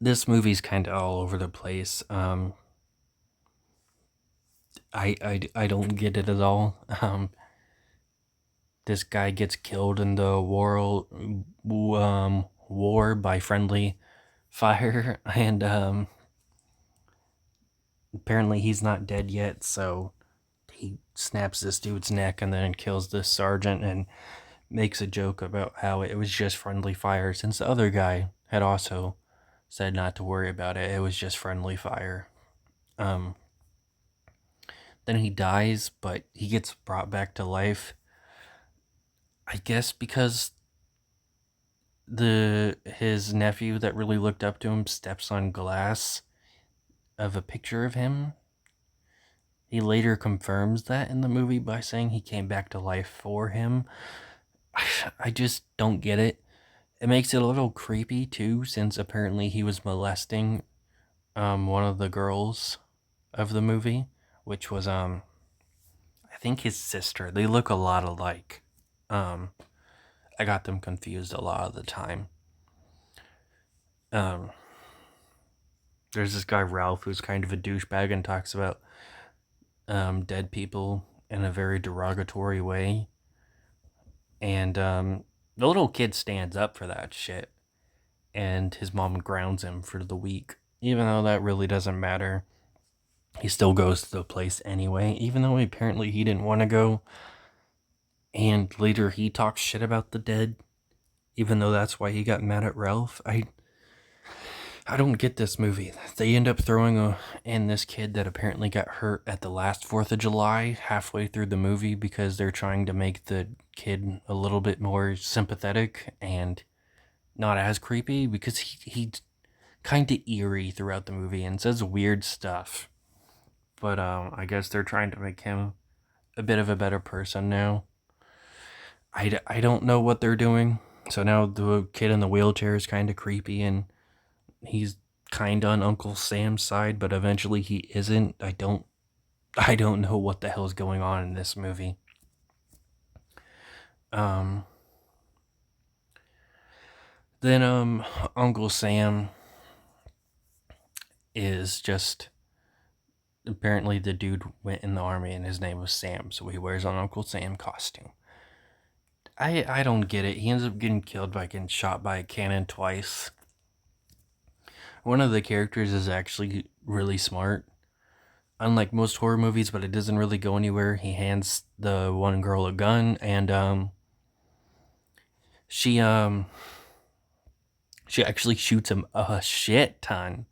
This movie's kind of all over the place. I don't get it at all. This guy gets killed in the war by friendly fire, and apparently he's not dead yet. So he snaps this dude's neck and then kills this sergeant and makes a joke about how it was just friendly fire, since the other guy had also said not to worry about it. It was just friendly fire. Um, then he dies, but he gets brought back to life. I guess because the his nephew that really looked up to him steps on glass of a picture of him. He later confirms that in the movie by saying he came back to life for him. I just don't get it. It makes it a little creepy too, since apparently he was molesting one of the girls of the movie, which was I think his sister. They look a lot alike. Um I got them confused a lot of the time. Um there's this guy Ralph who's kind of a douchebag and talks about dead people in a very derogatory way. And the little kid stands up for that shit, and his mom grounds him for the week. Even though that really doesn't matter, he still goes to the place anyway, even though apparently he didn't want to go. And later he talks shit about the dead, even though that's why he got mad at Ralph. I don't get this movie. They end up throwing in this kid that apparently got hurt at the last 4th of July halfway through the movie because they're trying to make the kid a little bit more sympathetic and not as creepy, because he's kind of eerie throughout the movie and says weird stuff. But I guess they're trying to make him a bit of a better person now. I don't know what they're doing. So now the kid in the wheelchair is kind of creepy, and he's kind of on Uncle Sam's side, but eventually he isn't. I don't know what the hell's going on in this movie. Um then Uncle Sam is just, apparently the dude went in the army and his name was Sam, so he wears an Uncle Sam costume. I don't get it. He ends up getting killed by getting shot by a cannon twice. One of the characters is actually really smart. Unlike most horror movies, but it doesn't really go anywhere. He hands the one girl a gun, and she she actually shoots him a shit ton,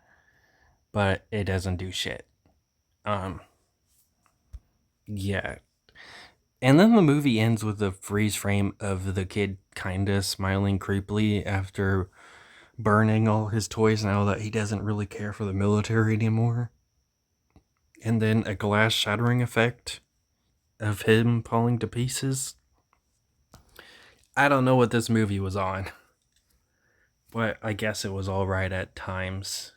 but it doesn't do shit. Um yeah. And then the movie ends with a freeze frame of the kid kinda smiling creepily after burning all his toys now that he doesn't really care for the military anymore. And then a glass shattering effect of him falling to pieces. I don't know what this movie was on, but I guess it was alright at times.